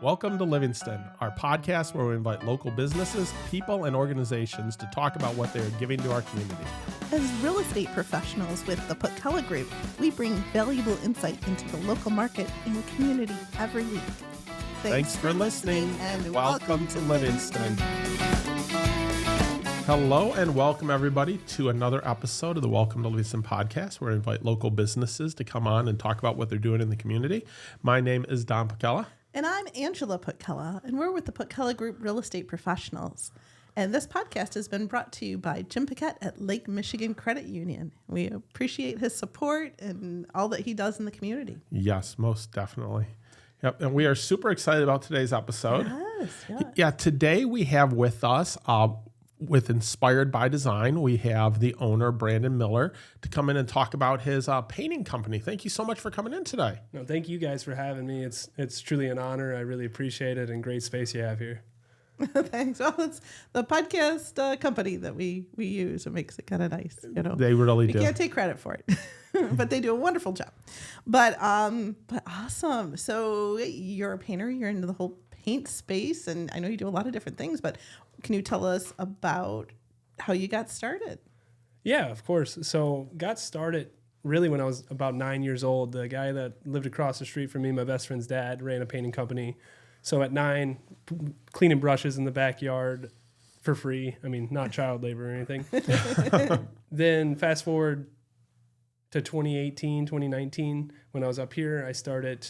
Welcome to Livingston, our podcast where we invite local businesses, people, and organizations to talk about what they are giving to our community. As real estate professionals with the Putkella Group, we bring valuable insight into the local market and community every week. Thanks for listening, and welcome to Livingston. Hello and welcome everybody to another episode of the Welcome to Livingston podcast, where we invite local businesses to come on and talk about what they're doing in the community. My name is Don Putkella. And I'm Angela Putkella, and we're with the Putkella Group Real Estate Professionals. And this podcast has been brought to you by Jim Paquette at Lake Michigan Credit Union. We appreciate his support and all that he does in the community. Yes, most definitely. Yep, and we are super excited about today's episode. Yes. Yeah, today we have with us, with Inspired by Design, we have the owner, Brandon Miller, to come in and talk about his painting company. Thank you so much for coming in today. No, thank you guys for having me. It's truly an honor. I really appreciate it, and great space you have here. Thanks. Well, it's the podcast company that we use. It makes it kind of nice, you know. They really do. You can't take credit for it, but they do a wonderful job. But awesome. So you're a painter. You're into the whole paint space, and I know you do a lot of different things. But can you tell us about how you got started? Yeah, of course. So got started really when I was about 9 years old. The guy that lived across the street from me, my best friend's dad, ran a painting company. So at 9, cleaning brushes in the backyard for free. I mean, not child labor or anything. Then fast forward to 2018, 2019, when I was up here, I started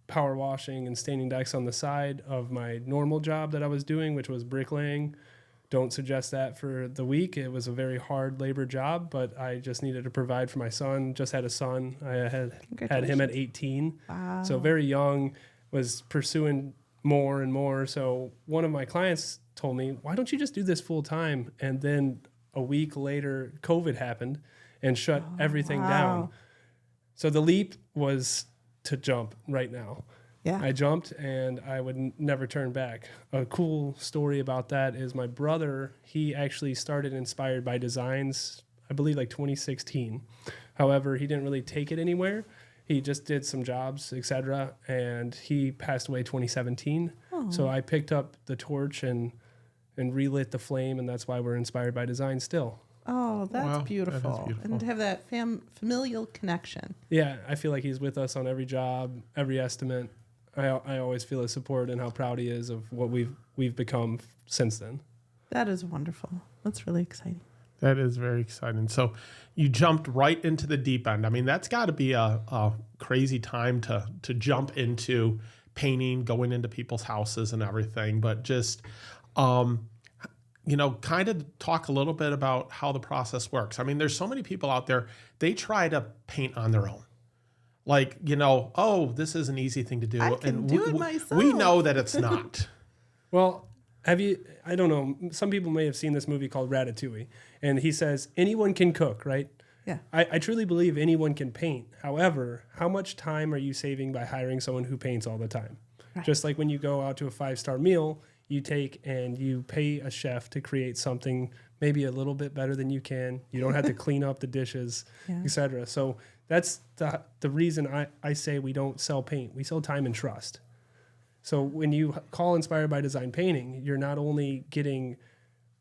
power washing and staining decks on the side of my normal job that I was doing, which was bricklaying. Don't suggest that for the week. It was a very hard labor job, but I just needed to provide for my son. Just had a son. I had him at 18. Wow. So very young, was pursuing more and more. So one of my clients told me, why don't you just do this full time? And then a week later, COVID happened and shut everything down. So the leap was to jump right now. Yeah. I jumped and I would never turn back. A cool story about that is my brother, he actually started Inspired by Designs, I believe like 2016. However, he didn't really take it anywhere. He just did some jobs, etc. And he passed away 2017. Oh. So I picked up the torch and relit the flame, and that's why we're Inspired by Design still. Oh, that's Wow, beautiful. that is beautiful. And to have that familial connection. Yeah, I feel like he's with us on every job, every estimate. I always feel his support and how proud he is of what we've become since then. That is wonderful. That's really exciting. That is very exciting. So you jumped right into the deep end. I mean, that's got to be a crazy time to jump into painting, going into people's houses and everything. But just, kind of talk a little bit about how the process works. I mean, there's so many people out there, they try to paint on their own. Like, this is an easy thing to do. I can do it myself. We know that it's not. Well, I don't know, some people may have seen this movie called Ratatouille, and he says, anyone can cook, right? Yeah. I truly believe anyone can paint. However, how much time are you saving by hiring someone who paints all the time? Right. Just like when you go out to a 5-star meal, you take and you pay a chef to create something maybe a little bit better than you can. You don't have to clean up the dishes, etc. So that's the reason I say we don't sell paint. We sell time and trust. So when you call Inspired by Design Painting, you're not only getting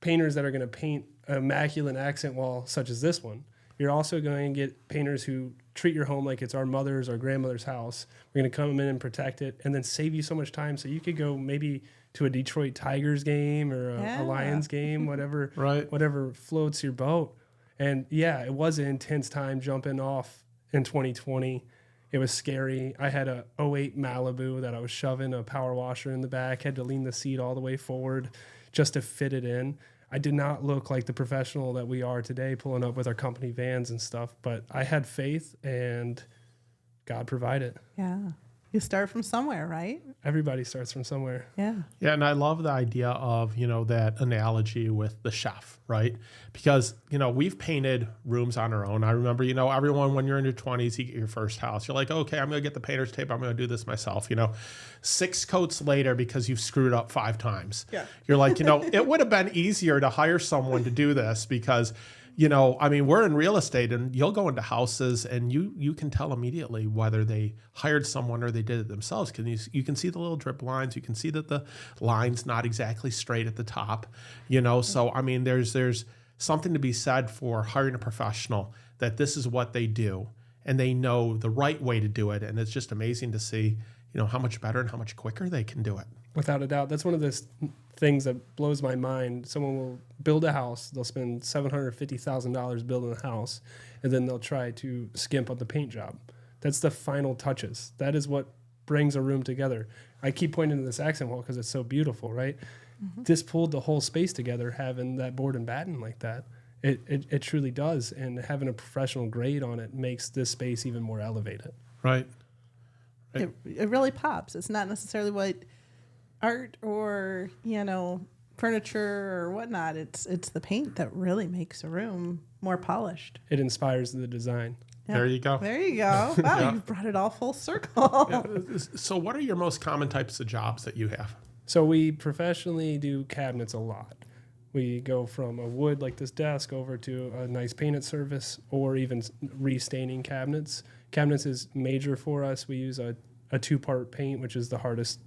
painters that are going to paint an immaculate accent wall such as this one, you're also going to get painters who treat your home like it's our mother's or grandmother's house. We're going to come in and protect it and then save you so much time so you could go maybe to a Detroit Tigers game or a Lions game, whatever, Right. whatever floats your boat. And yeah, it was an intense time jumping off in 2020. It was scary. I had a '08 Malibu that I was shoving a power washer in the back, had to lean the seat all the way forward just to fit it in. I did not look like the professional that we are today, pulling up with our company vans and stuff, but I had faith and God provided. Yeah. You start from somewhere, right? Everybody starts from somewhere. Yeah. Yeah, and I love the idea of, that analogy with the chef, right? Because, we've painted rooms on our own. I remember, everyone, when you're in your 20s, you get your first house. You're like, okay, I'm going to get the painter's tape. I'm going to do this myself. 6 coats later, because you've screwed up 5 times. Yeah. You're like, it would have been easier to hire someone to do this because you know, I mean, we're in real estate, and you'll go into houses and you can tell immediately whether they hired someone or they did it themselves. Because you can see the little drip lines. You can see that the line's not exactly straight at the top, you know. So, I mean, there's something to be said for hiring a professional that this is what they do and they know the right way to do it. And it's just amazing to see, you know, how much better and how much quicker they can do it. Without a doubt. That's one of those things that blows my mind. Someone will build a house. They'll spend $750,000 building a house, and then they'll try to skimp on the paint job. That's the final touches. That is what brings a room together. I keep pointing to this accent wall because it's so beautiful, right? Mm-hmm. This pulled the whole space together, having that board and batten like that. It truly does. And having a professional grade on it makes this space even more elevated. Right. It really pops. It's not necessarily what art or, you know, furniture or whatnot. It's the paint that really makes a room more polished. It inspires the design. Yeah. There you go. There you go. Wow, Yeah. you've brought it all full circle. Yeah. So what are your most common types of jobs that you have? So we professionally do cabinets a lot. We go from a wood like this desk over to a nice painted surface, or even restaining cabinets. Cabinets is major for us. We use a 2-part paint, which is the hardest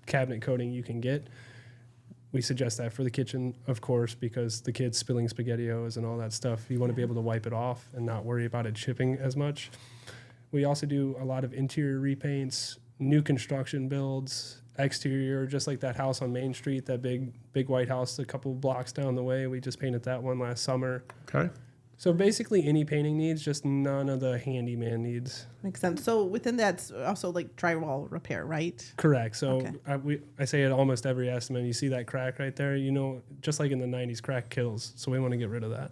cabinet coating you can get. We suggest that for the kitchen, of course, because the kids spilling SpaghettiOs and all that stuff, you want to be able to wipe it off and not worry about it chipping as much. We also do a lot of interior repaints, new construction builds, exterior, just like that house on Main Street, that big white house a couple of blocks down the way. We just painted that one last summer. Okay. So basically any painting needs, just none of the handyman needs. Makes sense. So within that's also like drywall repair, right? Correct. So Okay. I say at almost every estimate, you see that crack right there, you know, just like in the 90s, crack kills. So we want to get rid of that.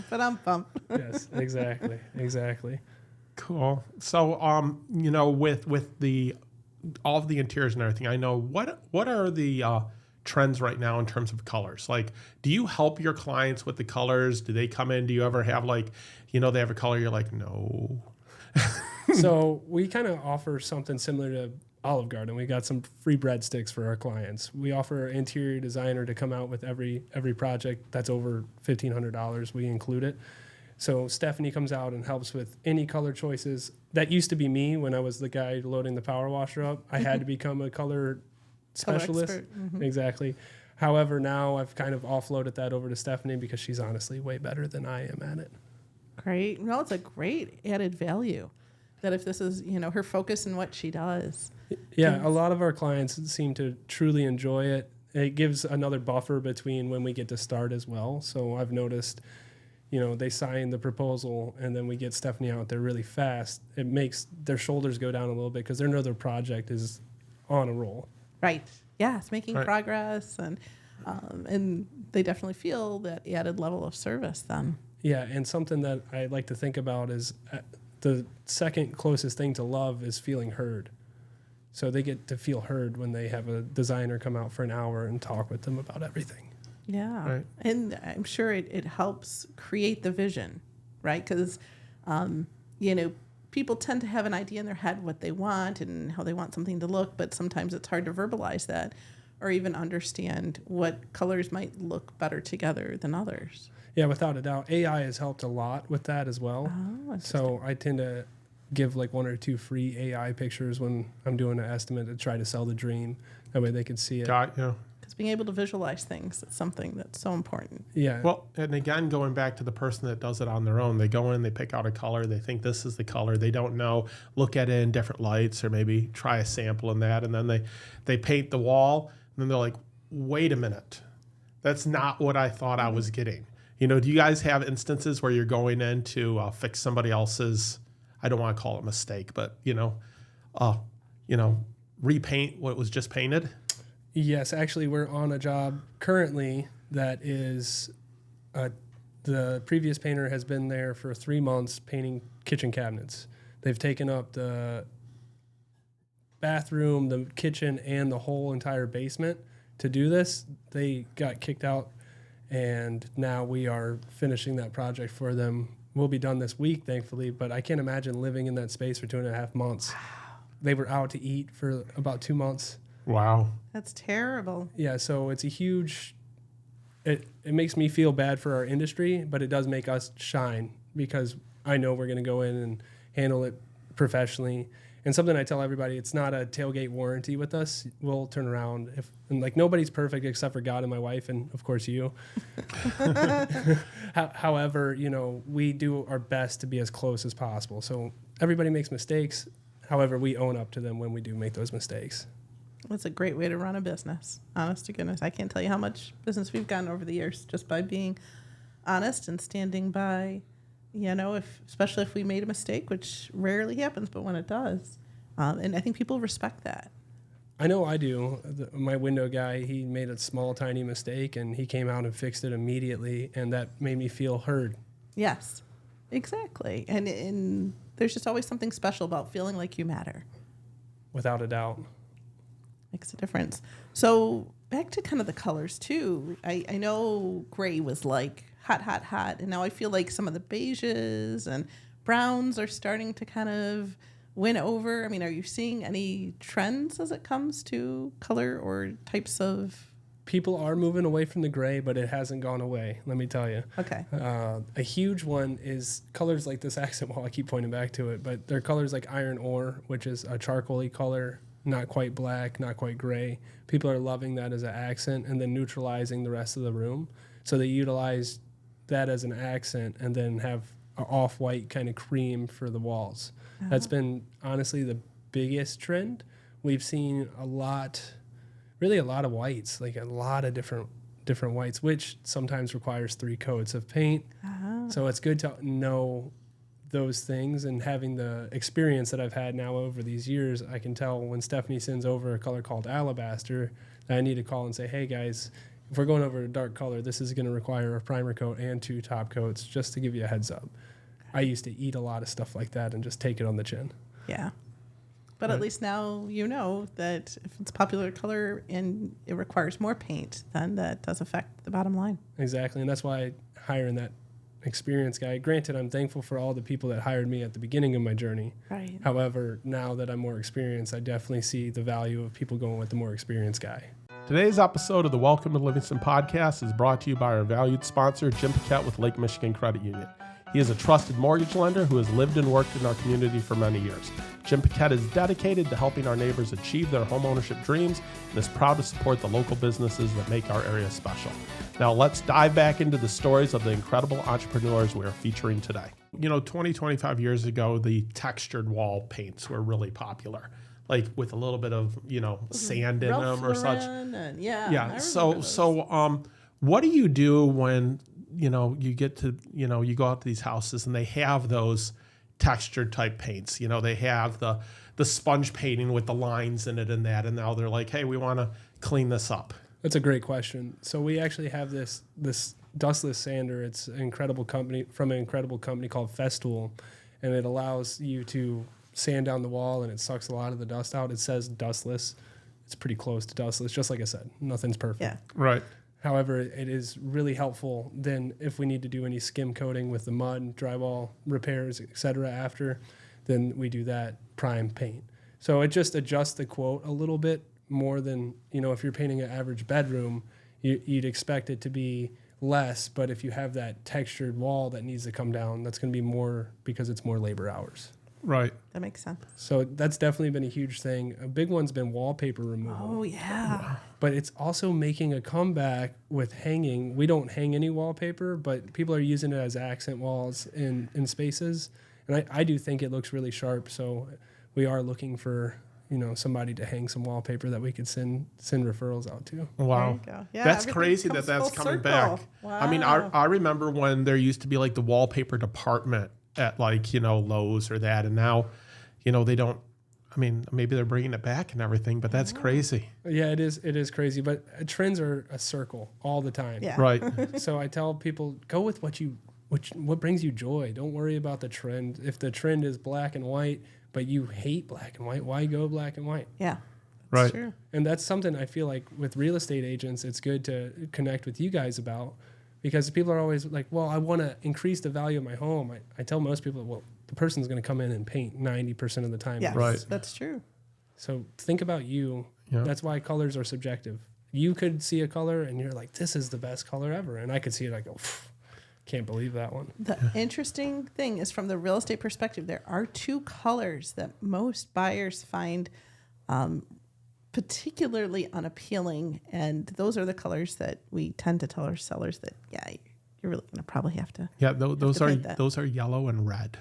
But I'm pumped. Yes, exactly. Cool. So, you know, with the all of the interiors and everything, I know what are the trends right now in terms of colors? Like, do you help your clients with the colors? Do they come in? Do you ever have like, you know, they have a color, you're like, no. So we kind of offer something similar to Olive Garden. We got some free breadsticks for our clients. We offer an interior designer to come out with every project that's over $1,500. We include it. So Stephanie comes out and helps with any color choices. That used to be me when I was the guy loading the power washer up. I had to become a color specialist. Mm-hmm. Exactly. However, now I've kind of offloaded that over to Stephanie because she's honestly way better than I am at it. Great. No, it's a great added value that if this is, you know, her focus in what she does. Yeah, a lot of our clients seem to truly enjoy it. It gives another buffer between when we get to start as well. So I've noticed, you know, they sign the proposal and then we get Stephanie out there really fast. It makes their shoulders go down a little bit because they know their project is on a roll. Right. Yes, making Right. progress and they definitely feel that added level of service then. Yeah, and something that I like to think about is the second closest thing to love is feeling heard. So they get to feel heard when they have a designer come out for an hour and talk with them about everything. Yeah. Right. And I'm sure it helps create the vision, right? Because, you know, people tend to have an idea in their head what they want and how they want something to look, but sometimes it's hard to verbalize that or even understand what colors might look better together than others. Yeah, without a doubt. AI has helped a lot with that as well. Oh, So I tend to give like 1 or 2 free AI pictures when I'm doing an estimate to try to sell the dream. That way they can see it. Got you. because being able to visualize things is something that's so important. Yeah. Well, and again, going back to the person that does it on their own, they go in, they pick out a color, they think this is the color, they don't know, look at it in different lights or maybe try a sample in that, and then they paint the wall, and then they're like, wait a minute, that's not what I thought I was getting. You know, do you guys have instances where you're going in to fix somebody else's, I don't want to call it mistake, but, repaint what was just painted? Yes, actually, we're on a job currently that is the previous painter has been there for 3 months painting kitchen cabinets. They've taken up the bathroom, the kitchen, and the whole entire basement to do this. They got kicked out, and now we are finishing that project for them. We'll be done this week, thankfully, but I can't imagine living in that space for 2.5 months. They were out to eat for about 2 months. Wow. That's terrible. Yeah, so it's a huge it makes me feel bad for our industry, but it does make us shine because I know we're going to go in and handle it professionally. And something I tell everybody, it's not a tailgate warranty with us. We'll turn around and like nobody's perfect except for God and my wife and of course you. However, you know, we do our best to be as close as possible. So everybody makes mistakes. However, we own up to them when we do make those mistakes. That's a great way to run a business. Honest to goodness. I can't tell you how much business we've gotten over the years just by being honest and standing by, you know, especially if we made a mistake, which rarely happens, but when it does. And I think people respect that. I know I do. My window guy, he made a small, tiny mistake, and he came out and fixed it immediately, and that made me feel heard. Yes, exactly. And there's just always something special about feeling like you matter. Without a doubt. Makes a difference. So back to kind of the colors, too. I know gray was like hot, hot, hot, and now I feel like some of the beiges and browns are starting to kind of win over. I mean, are you seeing any trends as it comes to color or types of? People are moving away from the gray, but it hasn't gone away, let me tell you. Okay. A huge one is colors like this accent wall. I keep pointing back to it, but they're colors like iron ore, which is a charcoal-y color, not quite black, not quite gray. People are loving that as an accent and then neutralizing the rest of the room. So they utilize that as an accent and then have an off-white kind of cream for the walls. That's been honestly the biggest trend. We've seen a lot of whites, like a lot of different whites, which sometimes requires 3 coats of paint. So it's good to know those things, and having the experience that I've had now over these years, I can tell when Stephanie sends over a color called alabaster that I need to call and say, hey guys, if we're going over a dark color, this is going to require a primer coat and 2 top coats, just to give you a heads up. I used to eat a lot of stuff like that and just take it on the chin. Yeah. But at least now you know that if it's a popular color and it requires more paint, then that does affect the bottom line. Exactly, and that's why hiring that experienced guy. Granted, I'm thankful for all the people that hired me at the beginning of my journey. Right. However, now that I'm more experienced, I definitely see the value of people going with the more experienced guy. Today's episode of the Welcome to Livingston podcast is brought to you by our valued sponsor, Jim Paquette with Lake Michigan Credit Union. He is a trusted mortgage lender who has lived and worked in our community for many years. Jim Paquette is dedicated to helping our neighbors achieve their homeownership dreams and is proud to support the local businesses that make our area special. Now let's dive back into the stories of the incredible entrepreneurs we are featuring today. You know, 25 years ago, the textured wall paints were really popular, like with a little bit of, you know, sand in them or such. Yeah. So what do you do when, you know, you get to, you know, you go out to these houses and they have those textured type paints, you know, they have the sponge painting with the lines in it and that, and now they're like, hey, we want to clean this up? That's a great question. So we actually have this dustless sander. It's an incredible company called Festool, and it allows you to sand down the wall and it sucks a lot of the dust out. It says dustless. It's pretty close to dustless. Just like I said, nothing's perfect. Yeah. Right. However, it is really helpful then if we need to do any skim coating with the mud, drywall repairs, etc. after, then we do that prime paint. So it just adjusts the quote a little bit more than, you know, if you're painting an average bedroom, you'd expect it to be less, but if you have that textured wall that needs to come down, that's going to be more because it's more labor hours. Right. That makes sense. So that's definitely been a huge thing. A big one's been wallpaper removal. Oh, yeah. But it's also making a comeback with hanging. We don't hang any wallpaper, but people are using it as accent walls in spaces. And I do think it looks really sharp. So we are looking for, you know, somebody to hang some wallpaper that we could send referrals out to. Wow. There you go. Yeah, that's everything crazy comes that's full coming circle. back. Wow. I mean, I remember when there used to be like the wallpaper department at like, you know, Lowe's or that. And now, you know, they don't, I mean, maybe they're bringing it back and everything, but that's crazy. Yeah, it is crazy. But trends are a circle all the time. Yeah. Right. So I tell people, go with what brings you joy. Don't worry about the trend. If the trend is black and white, but you hate black and white, why go black and white? Yeah. Right. That's true. And that's something I feel like with real estate agents, it's good to connect with you guys about, because people are always like, well, I want to increase the value of my home. I tell most people, well, the person's going to come in and paint 90% of the time. Yes, Right. that's true. So think about you. Yeah. That's why colors are subjective. you could see a color and you're like, this is the best color ever. And I could see it, I go, can't believe that one. The interesting thing is, from the real estate perspective, there are two colors that most buyers find particularly unappealing, and those are the colors that we tend to tell our sellers that, you're really going to probably have to. Yeah, those are yellow and red.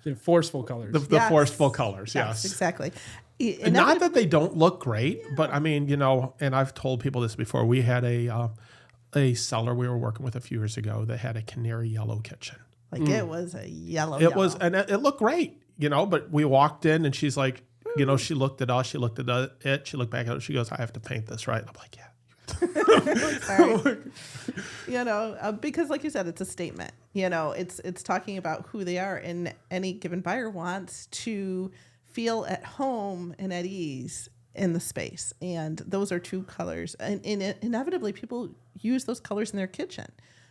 The forceful colors. The forceful colors, yes. Exactly. And not that they don't look great, but I mean, and I've told people this before. We had a seller we were working with a few years ago that had a canary yellow kitchen. Like it was a yellow. Was, and it looked great, but we walked in and she's like, she looked at us, she looked at it, she looked back at it, she goes, I have to paint this, right? And I'm like, yeah. Because like you said, it's a statement. It's talking about who they are, and any given buyer wants to feel at home and at ease in the space. And those are two colors, and inevitably people use those colors in their kitchen.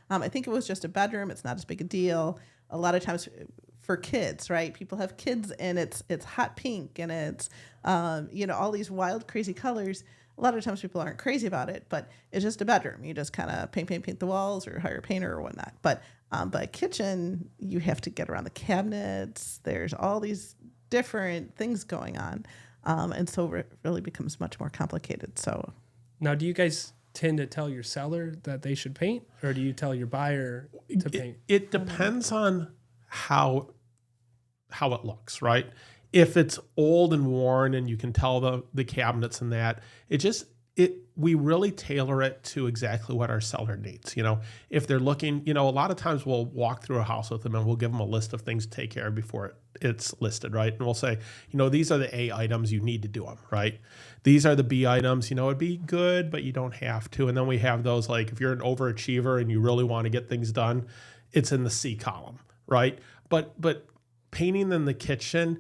I think it was just a bedroom. It's not as big a deal. A lot of times for kids, right? People have kids, and it's hot pink, and it's all these wild, crazy colors. A lot of times people aren't crazy about it, but it's just a bedroom. You just kind of paint the walls, or hire a painter or whatnot. But a kitchen, you have to get around the cabinets. There's all these different things going on, and so it really becomes much more complicated. So now, do you guys tend to tell your seller that they should paint, or do you tell your buyer to paint? It depends on how it looks, right? If it's old and worn and you can tell the cabinets and that, we really tailor it to exactly what our seller needs. If they're looking, a lot of times we'll walk through a house with them and we'll give them a list of things to take care of before it's listed, right? And we'll say, these are the A items, you need to do them, right? These are the B items, it'd be good, but you don't have to. And then we have those, like, if you're an overachiever and you really want to get things done, it's in the C column, right? But painting in the kitchen,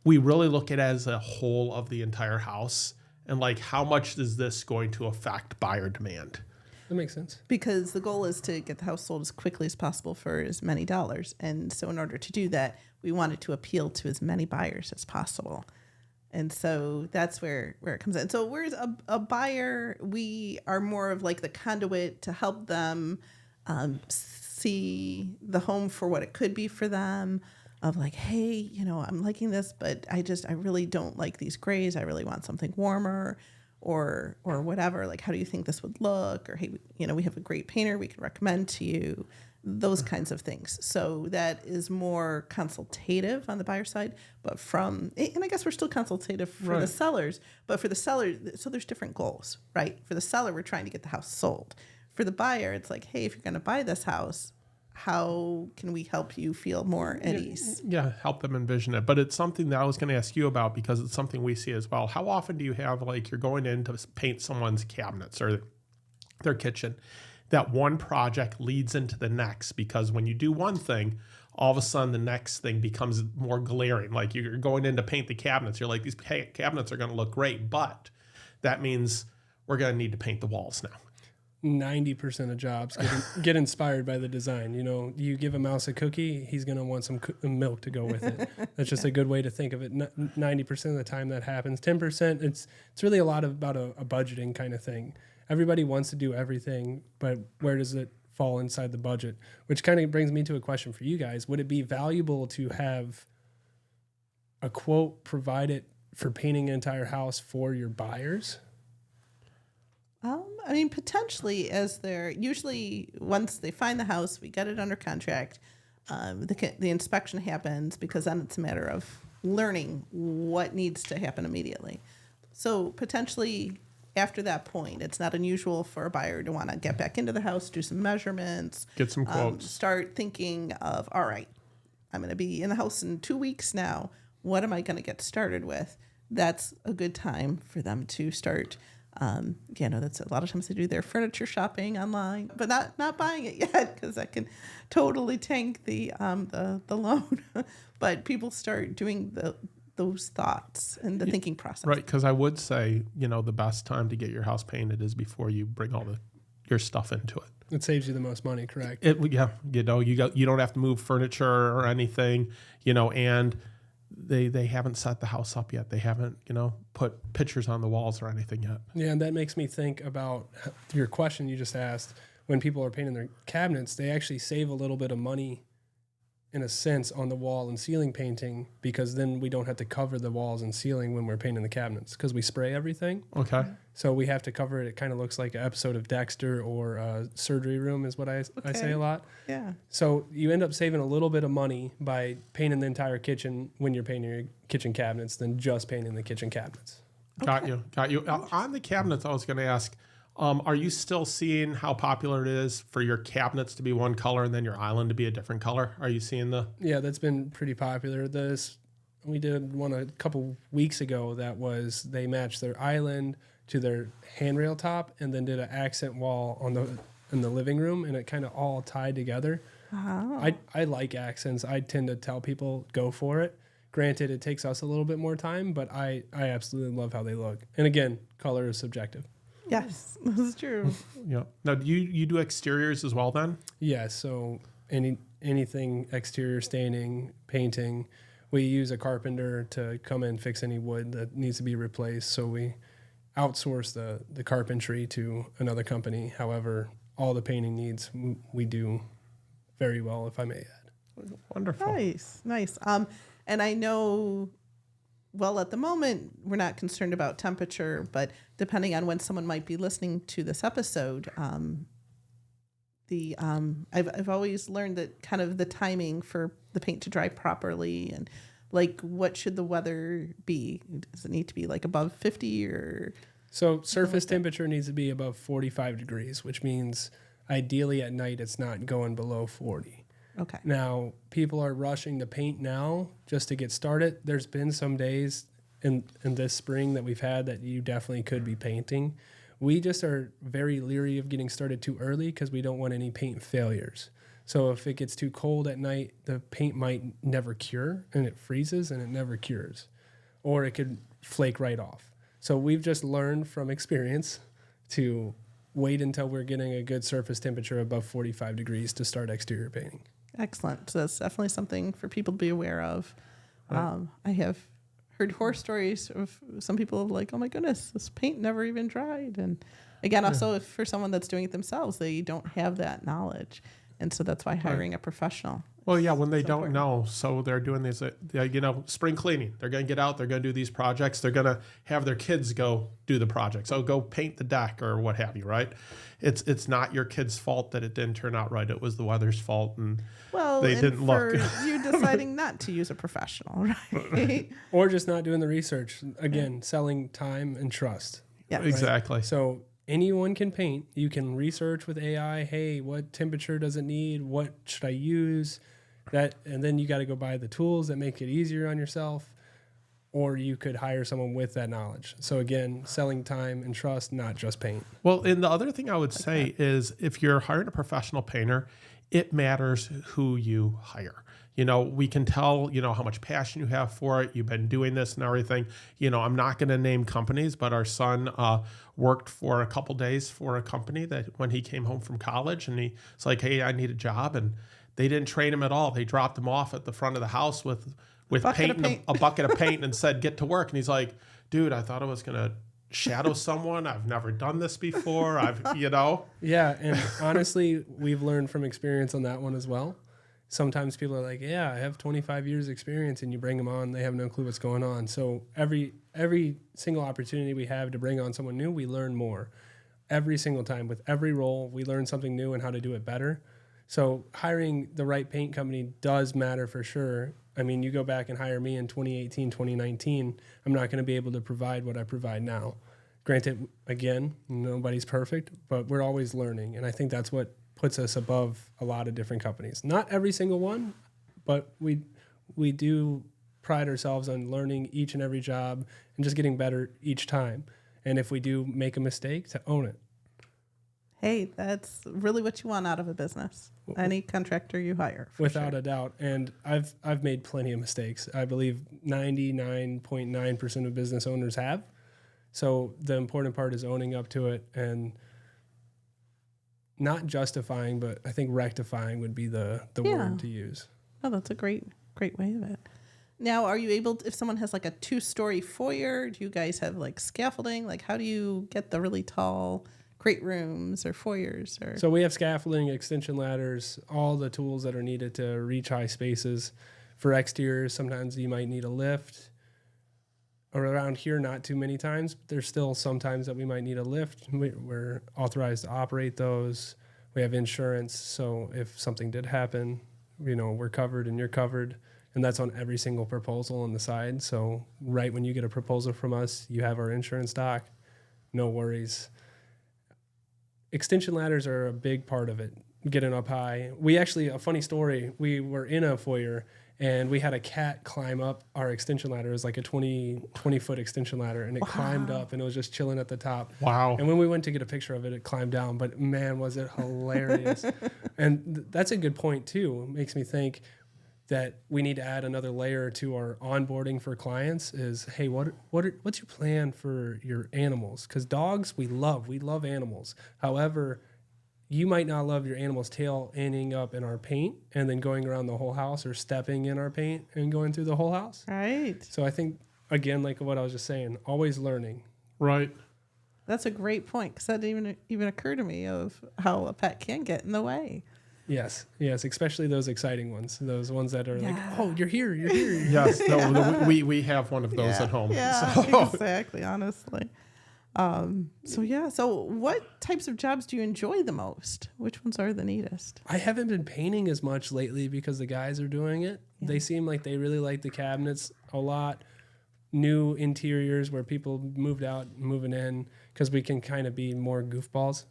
we really look at it as a whole of the entire house, and like, how much is this going to affect buyer demand? That makes sense. Because the goal is to get the house sold as quickly as possible for as many dollars. And so in order to do that, we wanted to appeal to as many buyers as possible. And so that's where it comes in. So whereas a buyer, we are more of like the conduit to help them see the home for what it could be for them. Of like, hey, I'm liking this, but I really don't like these grays. I really want something warmer, or whatever. Like, how do you think this would look? Or, hey, we have a great painter we can recommend to you. Those kinds of things. So that is more consultative on the buyer side, but and I guess we're still consultative for the sellers, but for the seller, so there's different goals, right? For the seller, we're trying to get the house sold. For the buyer, it's like, hey, if you're going to buy this house, how can we help you feel more at ease? Yeah, help them envision it. But it's something that I was going to ask you about, because it's something we see as well. How often do you have, like, you're going in to paint someone's cabinets or their kitchen, that one project leads into the next? Because when you do one thing, all of a sudden the next thing becomes more glaring. Like, you're going in to paint the cabinets. You're like, these cabinets are going to look great, but that means we're going to need to paint the walls now. 90% of jobs get inspired by the design. You give a mouse a cookie, he's going to want some milk to go with it. That's just a good way to think of it. 90% of the time that happens. 10%, it's really a lot about a budgeting kind of thing. Everybody wants to do everything, but where does it fall inside the budget? Which kind of brings me to a question for you guys. Would it be valuable to have a quote provided for painting an entire house for your buyers? Potentially, as they're usually, once they find the house, we get it under contract, the inspection happens, because then it's a matter of learning what needs to happen immediately. So potentially after that point, it's not unusual for a buyer to want to get back into the house, do some measurements, get some quotes, start thinking of, all right, I'm going to be in the house in 2 weeks now. What am I going to get started with? That's a good time for them to start. That's a lot of times they do their furniture shopping online, but not buying it yet, because that can totally tank the loan. But people start doing those thoughts and the thinking process. Right, because I would say, the best time to get your house painted is before you bring all your stuff into it. It saves you the most money, correct? You don't have to move furniture or anything, and they haven't set the house up yet. They haven't, put pictures on the walls or anything yet. Yeah, and that makes me think about your question you just asked. When people are painting their cabinets, they actually save a little bit of money in a sense on the wall and ceiling painting, because then we don't have to cover the walls and ceiling when we're painting the cabinets because we spray everything. Okay. So we have to cover it. It kind of looks like an episode of Dexter or Surgery Room is what I say a lot. Yeah. So you end up saving a little bit of money by painting the entire kitchen when you're painting your kitchen cabinets than just painting the kitchen cabinets. Got you. On the cabinets, I was going to ask, are you still seeing how popular it is for your cabinets to be one color and then your island to be a different color? Are you seeing Yeah, that's been pretty popular. We did one a couple weeks ago that was they matched their island to their handrail top and then did an accent wall in the living room, and it kind of all tied together. Wow. I like accents. I tend to tell people go for it. Granted, it takes us a little bit more time, but I absolutely love how they look. And again, color is subjective. Yes, this is true. Yeah. Now, do you do exteriors as well then? Yeah, so anything exterior staining, painting, we use a carpenter to come in and fix any wood that needs to be replaced. So we outsource the carpentry to another company. However, all the painting needs we do very well, if I may add. Wonderful. Nice. And I know, well, at the moment, we're not concerned about temperature, but depending on when someone might be listening to this episode, I've always learned that kind of the timing for the paint to dry properly, and like what should the weather be? Does it need to be like above 50 or? So surface temperature needs to be above 45 degrees, which means ideally at night it's not going below 40. Okay. Now, people are rushing to paint now just to get started. There's been some days in this spring that we've had that you definitely could be painting. We just are very leery of getting started too early because we don't want any paint failures. So if it gets too cold at night, the paint might never cure, and it freezes and it never cures. Or it could flake right off. So we've just learned from experience to wait until we're getting a good surface temperature above 45 degrees to start exterior painting. Excellent. So that's definitely something for people to be aware of. Right. I have heard horror stories of some people like, oh my goodness, this paint never even dried. And again, also if for someone that's doing it themselves, they don't have that knowledge. And so that's why hiring a professional. Well, yeah, when they so don't important. know, so they're doing these, spring cleaning. They're going to get out, they're going to do these projects. They're going to have their kids go do the project. So go paint the deck or what have you, right? It's not your kid's fault that it didn't turn out right. It was the weather's fault, and they didn't look. You deciding not to use a professional, right? Or just not doing the research. Again, selling time and trust. Yeah, Exactly. So anyone can paint. You can research with AI. Hey, what temperature does it need? What should I use? And then you got to go buy the tools that make it easier on yourself. Or you could hire someone with that knowledge. So again, selling time and trust, not just paint. Well, and the other thing I would say is if you're hiring a professional painter, it matters who you hire. We can tell, how much passion you have for it. You've been doing this and everything. I'm not going to name companies, but our son worked for a couple days for a company that when he came home from college, and he's like, hey, I need a job. And they didn't train him at all. They dropped him off at the front of the house with paint. A bucket of paint and said, get to work. And he's like, dude, I thought I was going to shadow someone. I've never done this before. Yeah. And honestly, we've learned from experience on that one as well. Sometimes people are like, yeah, I have 25 years experience, and you bring them on, they have no clue what's going on. So every single opportunity we have to bring on someone new, we learn more. Every single time with every role, we learn something new and how to do it better. So hiring the right paint company does matter for sure. I mean, you go back and hire me in 2018, 2019, I'm not going to be able to provide what I provide now. Granted, again, nobody's perfect, but we're always learning. And I think that's what puts us above a lot of different companies. Not every single one, but we do pride ourselves on learning each and every job and just getting better each time. And if we do make a mistake, to own it. Hey, that's really what you want out of a business. Any contractor you hire. Without a doubt. And I've made plenty of mistakes. I believe 99.9% of business owners have. So the important part is owning up to it and not justifying, but I think rectifying would be the word to use. Oh, that's a great way of it. Now, are you able to, if someone has like a 2-story foyer, do you guys have like scaffolding? Like, how do you get the really tall great rooms or foyers? Or So we have scaffolding, extension ladders, all the tools that are needed to reach high spaces. For exteriors, sometimes you might need a lift. Or around here, not too many times, but there's still sometimes that we might need a lift. We're authorized to operate those. We have insurance, so if something did happen, we're covered and you're covered. And that's on every single proposal on the side. So right when you get a proposal from us, you have our insurance doc. No worries. Extension ladders are a big part of it, getting up high. We actually, a funny story, we were in a foyer and we had a cat climb up our extension ladder. It was like a 20-foot extension ladder, and it climbed up and it was just chilling at the top. Wow. And when we went to get a picture of it, it climbed down, but man, was it hilarious. And that's a good point too. It makes me think that we need to add another layer to our onboarding for clients is, hey, what's your plan for your animals? Because dogs, we love animals. However, you might not love your animal's tail ending up in our paint and then going around the whole house, or stepping in our paint and going through the whole house. Right. So I think, again, like what I was just saying, always learning. Right. That's a great point, because that didn't even occur to me of how a pet can get in the way. Yes, especially those exciting ones, those ones that are like, oh, you're here. Yes. No, we have one of those at home. Yeah, So. exactly, honestly. So what types of jobs do you enjoy the most? Which ones are the neatest? I haven't been painting as much lately because the guys are doing it. Yeah. They seem like they really like the cabinets a lot. New interiors where people moved out, moving in, because we can kind of be more goofballs.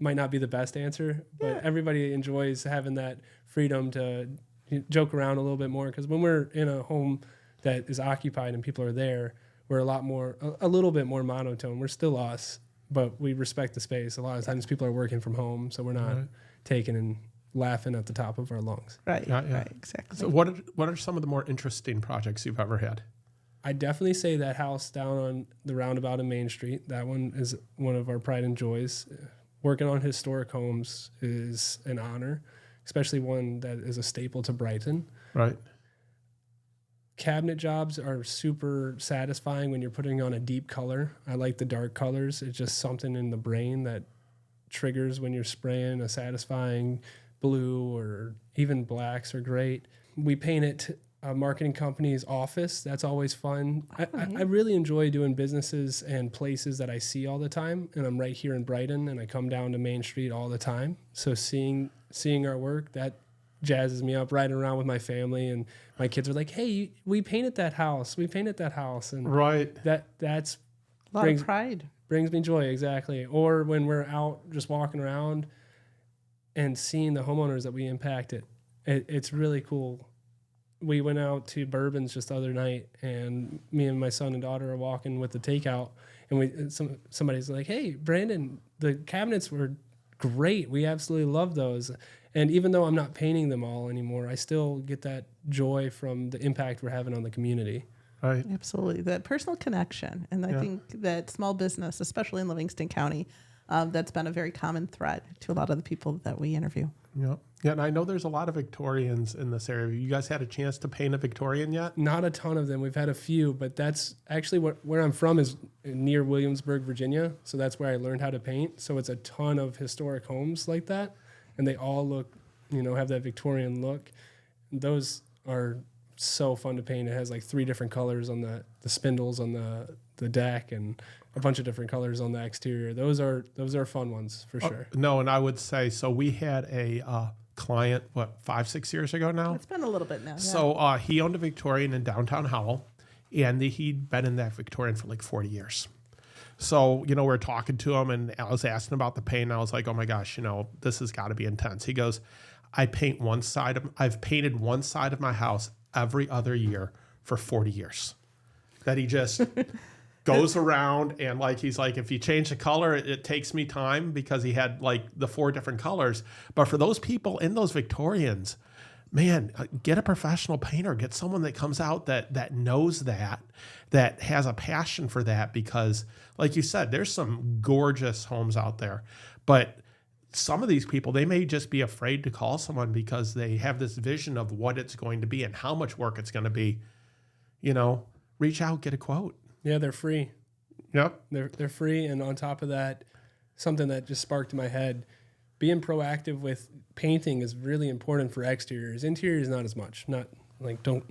Might not be the best answer, but everybody enjoys having that freedom to joke around a little bit more, because when we're in a home that is occupied and people are there, we're a little bit more monotone. We're still us, but we respect the space. A lot of times people are working from home, so we're not taking and laughing at the top of our lungs. Right, right, exactly. So what are some of the more interesting projects you've ever had? I definitely say that house down on the roundabout in Main Street, that one is one of our pride and joys. Working on historic homes is an honor, especially one that is a staple to Brighton. Right. Cabinet jobs are super satisfying when you're putting on a deep color. I like the dark colors. It's just something in the brain that triggers when you're spraying a satisfying blue, or even blacks are great. We painted a marketing company's office. That's always fun. I really enjoy doing businesses and places that I see all the time. And I'm right here in Brighton, and I come down to Main Street all the time. So seeing our work, that jazzes me up. Riding around with my family, and my kids are like, hey, we painted that house. And right. That's a lot of pride. Brings me joy, exactly. Or when we're out just walking around and seeing the homeowners that we impacted. It's really cool. We went out to Bourbon's just the other night, and me and my son and daughter are walking with the takeout, and somebody's like, hey, Brandon, the cabinets were great. We absolutely love those. And even though I'm not painting them all anymore, I still get that joy from the impact we're having on the community. Right. Absolutely. That personal connection. And I think that small business, especially in Livingston County, that's been a very common thread to a lot of the people that we interview. Yeah. Yeah, and I know there's a lot of Victorians in this area. You guys had a chance to paint a Victorian yet? Not a ton of them. We've had a few, but that's actually where I'm from is near Williamsburg, Virginia. So that's where I learned how to paint. So it's a ton of historic homes like that, and they all look, have that Victorian look. Those are so fun to paint. It has like 3 different colors on the spindles on the deck, and a bunch of different colors on the exterior. Those are fun ones for sure. No, and I would say, so we had a client, 5-6 years ago now? It's been a little bit now. Yeah. So he owned a Victorian in downtown Howell, and he'd been in that Victorian for like 40 years. So, we're talking to him, and I was asking about the paint, and I was like, oh my gosh, this has got to be intense. He goes, I've painted one side of my house every other year for 40 years. That he just goes around, and he's like, if you change the color, it takes me time, because he had like the 4 different colors. But for those people in those Victorians, man, get a professional painter, get someone that comes out that knows that has a passion for that, because like you said, there's some gorgeous homes out there, but some of these people, they may just be afraid to call someone because they have this vision of what it's going to be and how much work it's going to be. Reach out, get a quote. Yeah, they're free. Yep. They're free. And on top of that, something that just sparked in my head, being proactive with painting is really important for exteriors. Interiors, not as much. Not like don't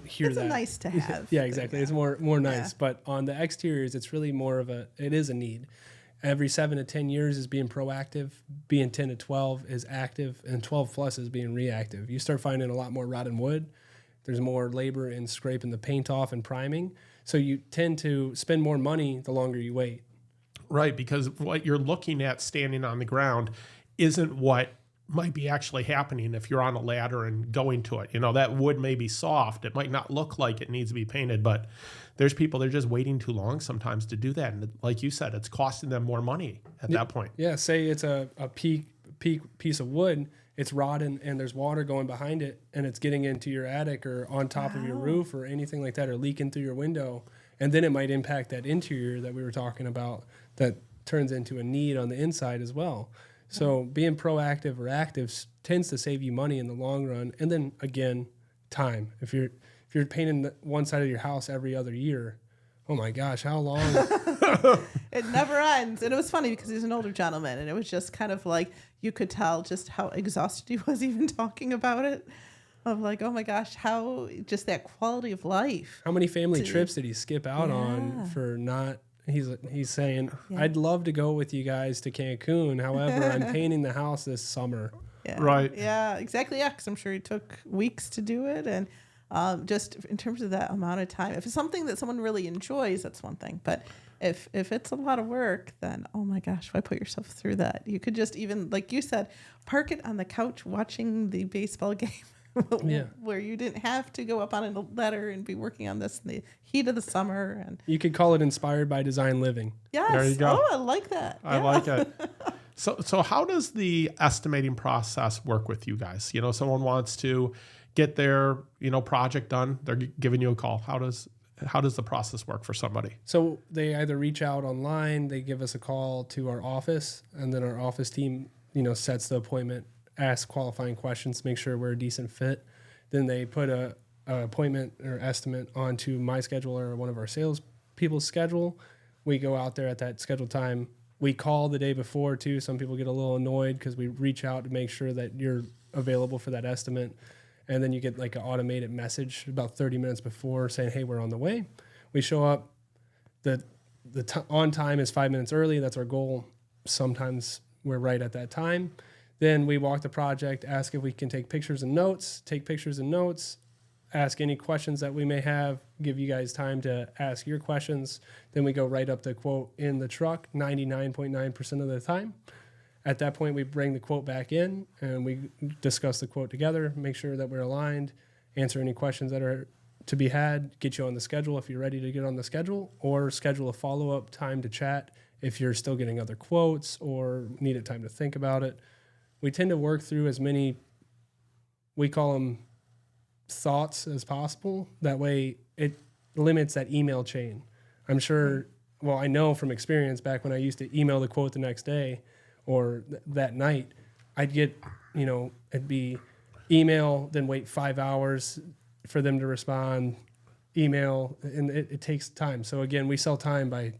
hear It's that. a nice to have. Yeah, exactly. It's more nice. But on the exteriors, it's really more of it is a need. Every 7 to 10 years is being proactive. Being 10 to 12 is active, and 12 plus is being reactive. You start finding a lot more rotten wood. There's more labor in scraping the paint off and priming. So you tend to spend more money the longer you wait. Right, because what you're looking at standing on the ground isn't what might be actually happening if you're on a ladder and going to it. That wood may be soft. It might not look like it needs to be painted, but there's people, they're just waiting too long sometimes to do that. And like you said, it's costing them more money at that point. Yeah, say it's a peak piece of wood, it's rotting and there's water going behind it and it's getting into your attic or on top of your roof or anything like that, or leaking through your window. And then it might impact that interior that we were talking about that turns into a need on the inside as well. So being proactive or active tends to save you money in the long run. And then again, time. If you're painting one side of your house every other year, oh my gosh, how long? It never ends. And it was funny because he's an older gentleman, and it was just kind of like you could tell just how exhausted he was even talking about it. Of like, oh my gosh, how just that quality of life. How many family trips did he skip out on for not? He's saying, I'd love to go with you guys to Cancun. However, I'm painting the house this summer. Yeah. Right. Yeah, exactly. Yeah, because I'm sure he took weeks to do it. And just in terms of that amount of time, if it's something that someone really enjoys, that's one thing. But if it's a lot of work, then, oh my gosh, why put yourself through that? You could just even, like you said, park it on the couch watching the baseball game. Where you didn't have to go up on a ladder and be working on this in the heat of the summer. And you could call it inspired by design living. Yes. There you go. Oh, I like that. I like it. So how does the estimating process work with you guys? Someone wants to get their, project done. They're giving you a call. How does the process work for somebody? So they either reach out online, they give us a call to our office, and then our office team, sets the appointment, ask qualifying questions, make sure we're a decent fit. Then they put a appointment or estimate onto my schedule or one of our sales people's schedule. We go out there at that scheduled time. We call the day before too. Some people get a little annoyed because we reach out to make sure that you're available for that estimate. And then you get like an automated message about 30 minutes before saying, hey, we're on the way. We show up. The on time is 5 minutes early. That's our goal. Sometimes we're right at that time. Then we walk the project, ask if we can take pictures and notes, ask any questions that we may have, give you guys time to ask your questions. Then we go right up the quote in the truck 99.9% of the time. At that point, we bring the quote back in and we discuss the quote together, make sure that we're aligned, answer any questions that are to be had, get you on the schedule if you're ready to get on the schedule, or schedule a follow-up time to chat if you're still getting other quotes or needed time to think about it. We tend to work through as many, we call them thoughts as possible. That way it limits that email chain. I'm sure, well, I know from experience back when I used to email the quote the next day or that night, I'd get, it'd be email, then wait 5 hours for them to respond, email, and it takes time. So again, we sell time by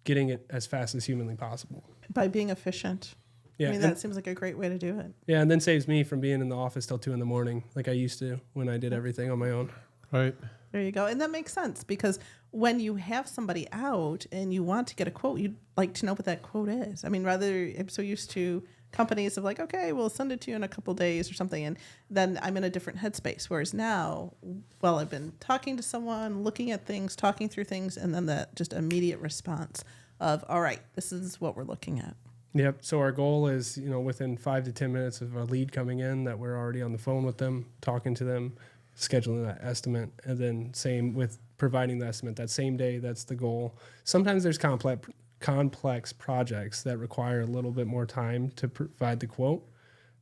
getting it as fast as humanly possible. By being efficient. Yeah, I mean, that seems like a great way to do it. Yeah, and then saves me from being in the office till 2 a.m. like I used to when I did everything on my own. Right. There you go. And that makes sense because when you have somebody out and you want to get a quote, you'd like to know what that quote is. I mean, I'm so used to companies of like, okay, we'll send it to you in a couple days or something. And then I'm in a different headspace. Whereas now, well, I've been talking to someone, looking at things, talking through things, and then that just immediate response of, all right, this is what we're looking at. Yep. So our goal is, within 5 to 10 minutes of a lead coming in that we're already on the phone with them, talking to them, scheduling that estimate, and then same with providing the estimate that same day. That's the goal. Sometimes there's complex projects that require a little bit more time to provide the quote,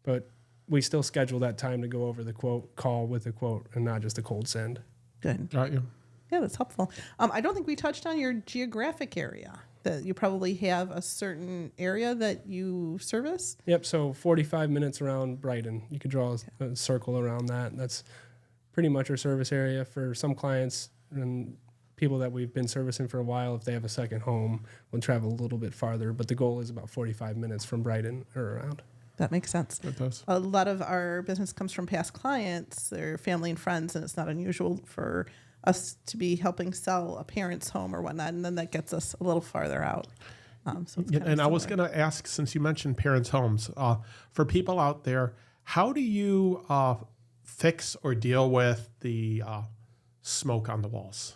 but we still schedule that time to go over the quote, call with the quote, and not just a cold send. Good. Got you. Yeah, that's helpful. I don't think we touched on your geographic area that you probably have a certain area that you service. Yep. So 45 minutes around Brighton. You could draw a circle around that. That's pretty much our service area for some clients and people that we've been servicing for a while. If they have a second home, we'll travel a little bit farther. But the goal is about 45 minutes from Brighton or around. That makes sense. It does. A lot of our business comes from past clients, their family and friends, and it's not unusual for us to be helping sell a parent's home or whatnot, and then that gets us a little farther out. So it's And I was going to ask, since you mentioned parents' homes, for people out there, how do you fix or deal with the smoke on the walls?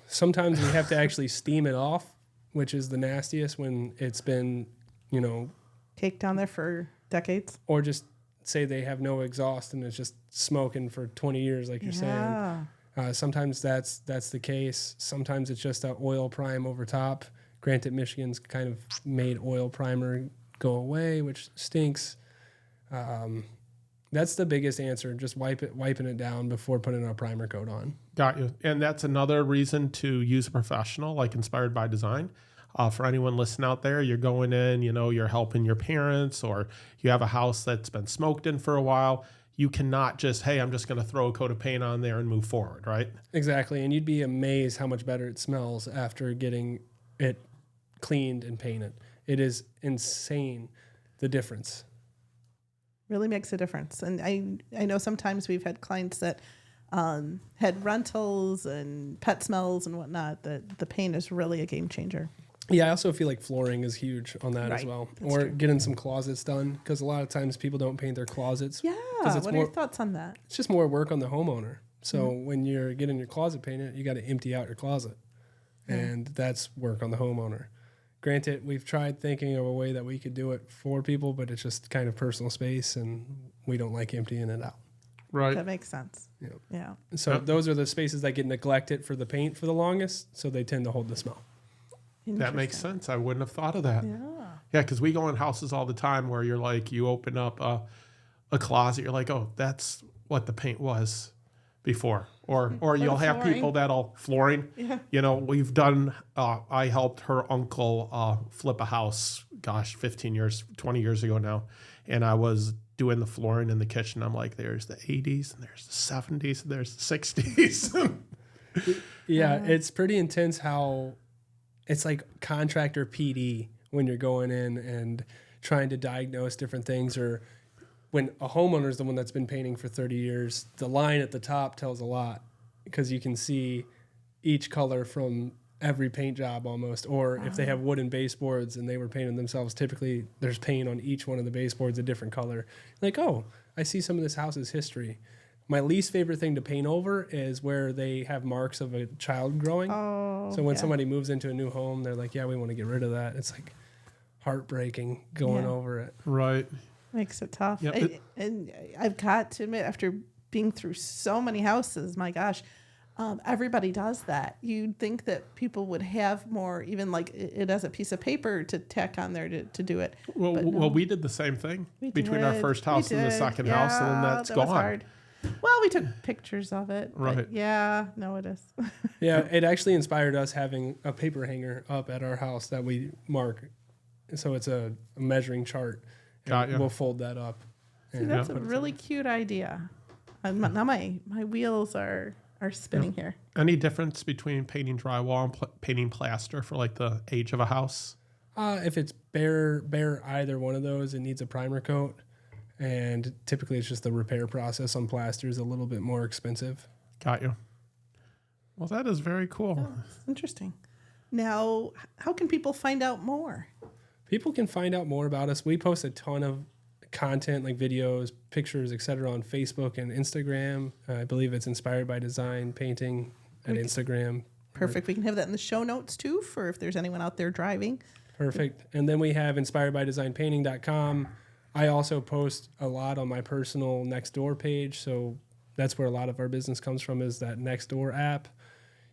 Sometimes we have to actually steam it off, which is the nastiest when it's been, caked down there for decades. or just say they have no exhaust and it's just smoking for 20 years, like you're saying. Sometimes that's the case. Sometimes it's just an oil prime over top. Granted, Michigan's kind of made oil primer go away, which stinks. That's the biggest answer. Just wiping it down before putting a primer coat on. Got you. And that's another reason to use a professional like Inspired by Design. For anyone listening out there, you're going in, you're helping your parents, or you have a house that's been smoked in for a while. You cannot just, hey, I'm just going to throw a coat of paint on there and move forward, right? Exactly. And you'd be amazed how much better it smells after getting it cleaned and painted. It is insane, the difference. Really makes a difference. And I know sometimes we've had clients that had rentals and pet smells and whatnot, that the paint is really a game changer. Yeah, I also feel like flooring is huge on that as Right. well. That's Or true. getting some closets done, because a lot of times people don't paint their closets. Yeah. 'Cause it's What are your thoughts on that? It's just more work on the homeowner. So when you're getting your closet painted, you got to empty out your closet. And that's work on the homeowner. Granted, we've tried thinking of a way that we could do it for people, but it's just kind of personal space, and we don't like emptying it out. Right. That makes sense. Yeah. Yeah. So Yep. those are the spaces that get neglected for the paint for the longest, so they tend to hold the smell. That makes Interesting. sense. I wouldn't have thought of that. Yeah. Yeah, because we go in houses all the time where you're like, you open up a closet, you're like, oh, that's what the paint was before. Or you'll the have people flooring. Yeah. We've done, I helped her uncle flip a house, 15 years, 20 years ago now. And I was doing the flooring in the kitchen. I'm like, there's the 80s and there's the 70s and there's the 60s. Yeah, it's pretty intense how it's like contractor PD when you're going in and trying to diagnose different things, or when a homeowner is the one that's been painting for 30 years, the line at the top tells a lot because you can see each color from every paint job almost. Or if they have wooden baseboards and they were painting themselves, typically there's paint on each one of the baseboards a different color. Like, oh, I see some of this house's history. My least favorite thing to paint over is where they have marks of a child growing. Oh. So when yeah. somebody moves into a new home, they're like, yeah, we want to get rid of that. It's like heartbreaking going Yeah. over it. Right. Makes it tough. Yep. And I've got to admit, after being through so many houses, my gosh, everybody does that. You'd think that people would have more, even like it as a piece of paper to tack on there to do it. Well, But no. well, we did the same thing between our did. first We house and the did. second house, and then Yeah, that's that gone. was hard. Well, we took pictures of it. but Right. yeah, no, it is. Yeah, it actually inspired us having a paper hanger up at our house that we mark. So it's a measuring chart. And Got ya. We'll fold that up. See, and that's a put it really cute idea. Now my wheels are spinning here. Any difference between painting drywall and painting plaster for like the age of a house? If it's bare either one of those, it needs a primer coat. And typically it's just the repair process on plaster is a little bit more expensive. Got you. Well, that is very cool. Oh, it's interesting. Now, how can people find out more? People can find out more about us. We post a ton of content like videos, pictures, etc. on Facebook and Instagram. I believe it's Inspired by Design Painting at Instagram. Perfect. We can have that in the show notes too for if there's anyone out there driving. Perfect. And then we have inspiredbydesignpainting.com. I also post a lot on my personal Nextdoor page. So that's where a lot of our business comes from, is that Nextdoor app.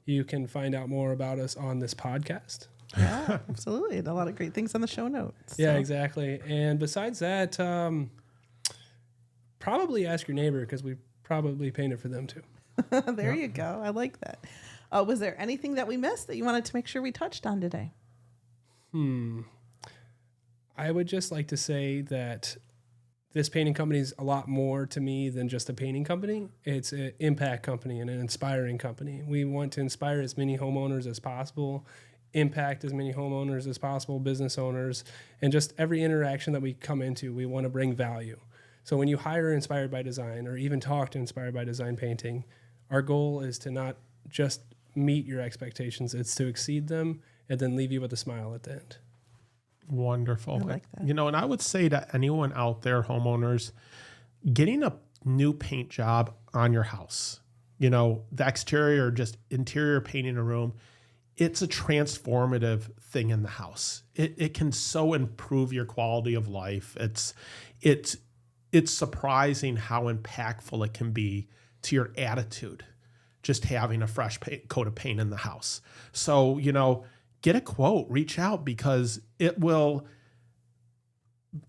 You can find out more about us on this podcast. Yeah, absolutely. And a lot of great things on the show notes. Yeah, So, exactly. And besides that, probably ask your neighbor because we probably painted for them too. there you go. I like that. Was there anything that we missed that you wanted to make sure we touched on today? I would just like to say that this painting company is a lot more to me than just a painting company. It's an impact company and an inspiring company. We want to inspire as many homeowners as possible, impact as many homeowners as possible, business owners, and just every interaction that we come into, we want to bring value. So when you hire Inspired by Design or even talk to Inspired by Design Painting, our goal is to not just meet your expectations, it's to exceed them and then leave you with a smile at the end. Wonderful. I like that. And I would say to anyone out there, homeowners, getting a new paint job on your house, the exterior or just interior painting a room, it's a transformative thing in the house. It can so improve your quality of life. It's surprising how impactful it can be to your attitude, just having a fresh coat of paint in the house. So, get a quote, reach out, because it will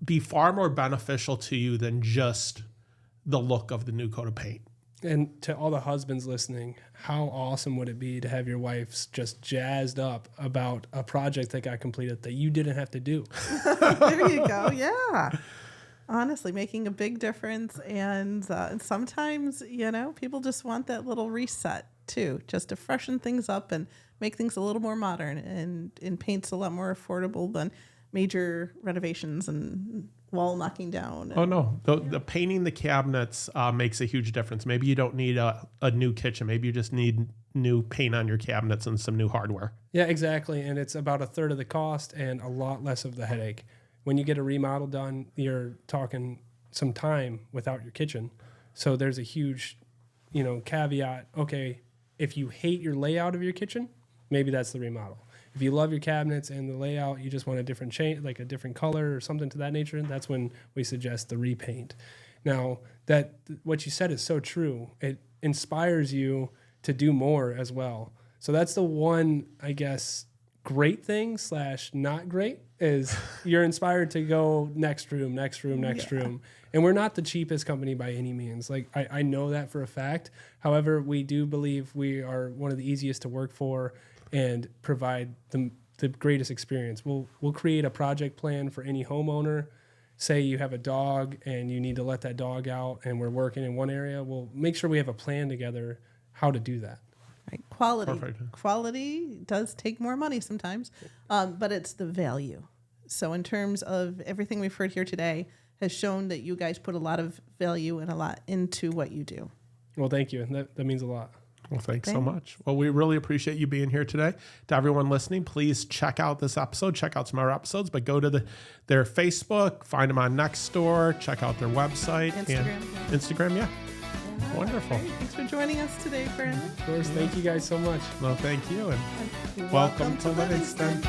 be far more beneficial to you than just the look of the new coat of paint. And to all the husbands listening, how awesome would it be to have your wife just jazzed up about a project that got completed that you didn't have to do? There you go. Yeah. Honestly, making a big difference. And sometimes, people just want that little reset too, just to freshen things up and make things a little more modern. And paint's a lot more affordable than major renovations and wall knocking down. Oh, no. The painting the cabinets makes a huge difference. Maybe you don't need a new kitchen. Maybe you just need new paint on your cabinets and some new hardware. Yeah, exactly. And it's about a third of the cost and a lot less of the headache. When you get a remodel done, you're talking some time without your kitchen. So there's a huge, caveat. Okay, if you hate your layout of your kitchen, maybe that's the remodel. If you love your cabinets and the layout, you just want a different change, like a different color or something to that nature, that's when we suggest the repaint. Now, what you said is so true. It inspires you to do more as well. So that's the one, I guess, great thing / not great is you're inspired to go next room. And we're not the cheapest company by any means. Like I know that for a fact. However, we do believe we are one of the easiest to work for and provide the greatest experience. We'll create a project plan for any homeowner. Say you have a dog and you need to let that dog out and we're working in one area. We'll make sure we have a plan together how to do that. Right. Quality. Perfect. Quality does take more money sometimes, but it's the value. So in terms of everything we've heard here today has shown that you guys put a lot of value and a lot into what you do. Well, thank you. That means a lot. Well, thanks so much. Well, we really appreciate you being here today. To everyone listening, please check out this episode. Check out some other episodes, but go to their Facebook, find them on Nextdoor, check out their website. Instagram, yeah. Wonderful. Great. Thanks for joining us today, Brandon. Of course. Thank you guys so much. Well, thank you. And Welcome to Livingston.